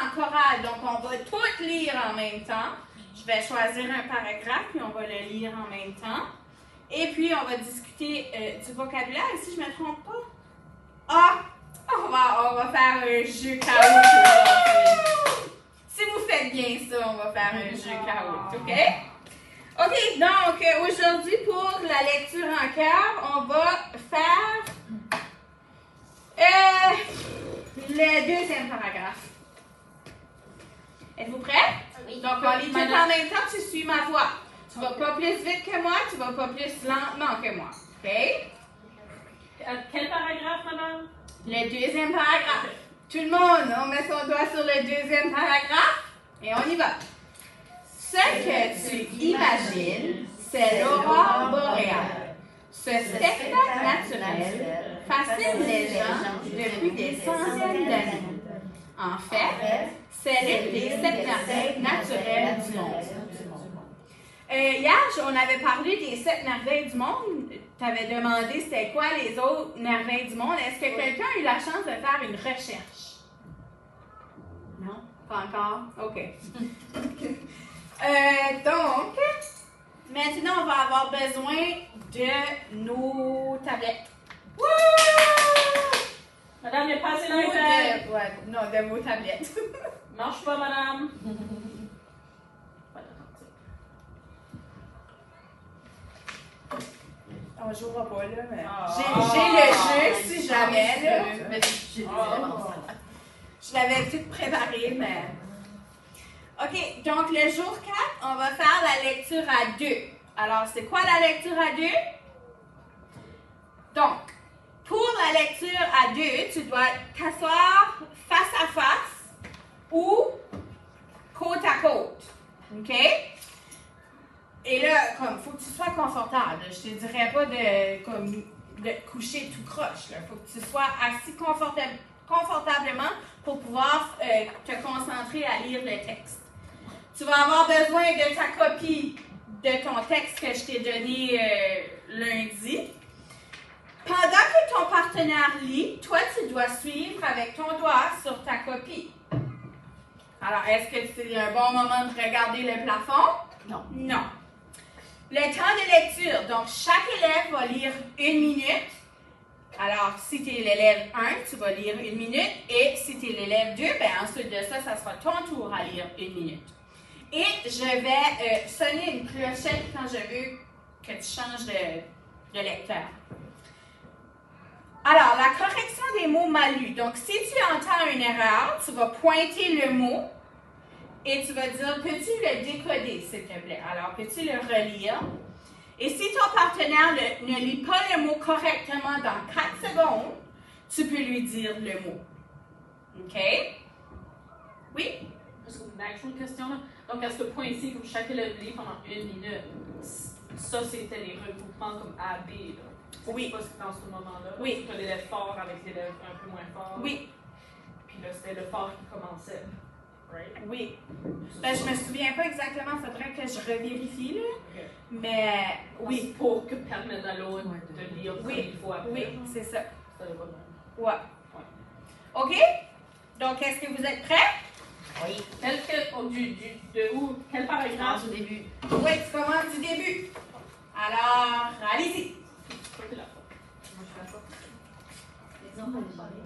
en chorale, donc on va tout lire en même temps. Je vais choisir un paragraphe, puis on va le lire en même temps. Et puis, on va discuter du vocabulaire. Et si je ne me trompe pas, on va faire un jeu Kahoot aujourd'hui. Si vous faites bien ça, on va faire un jeu Kahoot, OK? OK, donc aujourd'hui, pour la lecture en chœur, on va faire le deuxième paragraphe. Êtes-vous prêts? Oui. Donc, on lit tout en même temps, tu suis ma voix. Tu vas pas plus vite que moi, tu vas pas plus lentement que moi. OK? Quel paragraphe, madame? Le deuxième paragraphe. Tout le monde, on met son doigt sur le deuxième paragraphe et on y va. Ce que tu imagines, c'est l'aurore boréale. Ce spectacle naturel fascine les gens depuis des centaines d'années. En fait, c'est l'une des 7 merveilles naturelles du monde. Hier, on avait parlé des 7 merveilles du monde. Tu avais demandé c'était quoi les autres merveilles du monde. Est-ce que quelqu'un a eu la chance de faire une recherche? Non? Pas encore? OK. Donc, maintenant, on va avoir besoin de nos tablettes. Wouh! Madame, il n'y a pas assez Ouais, d'iPad. non, de vos tablettes. Marche pas, madame. On jouera pas là, mais Oh. j'ai le jeu si jamais. Là. Je l'avais tout préparé, mais. OK, donc le jour 4, on va faire la lecture à 2. Alors, c'est quoi la lecture à 2? Donc, pour la lecture à 2, tu dois t'asseoir face à face ou côte à côte. OK? Et là, comme, faut que tu sois confortable. Je te dirais pas de coucher tout croche. Il faut que tu sois assis confortablement pour pouvoir te concentrer à lire le texte. Tu vas avoir besoin de ta copie de ton texte que je t'ai donné lundi. Pendant que ton partenaire lit, toi, tu dois suivre avec ton doigt sur ta copie. Alors, est-ce que c'est un bon moment de regarder le plafond? Non. Non. Le temps de lecture. Donc, chaque élève va lire 1 minute. Alors, si tu es l'élève 1, tu vas lire 1 minute. Et si tu es l'élève 2, bien, ensuite de ça, ça sera ton tour à lire 1 minute. Et je vais sonner une clochette quand je veux que tu changes de lecteur. Alors, la correction des mots mal lus. Donc, si tu entends une erreur, tu vas pointer le mot et tu vas dire, peux-tu le décoder, s'il te plaît? Alors, peux-tu le relire? Et si ton partenaire ne lit pas le mot correctement dans 4 secondes, tu peux lui dire le mot. OK? Oui? Est-ce que une actuelle question, là? Donc, à ce point-ci, comme chaque élève lit pendant 1 minute, ça, c'était les regroupements comme A, B, là. Oui. Pas dans ce moment-là. Oui. C'était l'élève fort avec l'élève un peu moins fort. Oui. Puis là, c'était le fort qui commençait. Right? Oui. Ben, je me souviens pas exactement, il faudrait que je revérifie, là. Okay. Mais oui. Pour que permettre à l'autre de lire une fois après. Oui, c'est ça. Ça va bien. Ouais. OK? Donc, est-ce que vous êtes prêts? Oui. De où? Quel paragraphe? Au début. Oui, tu commences du début. Alors, allez-y. Moi, je fais pas. L'exemple de parler.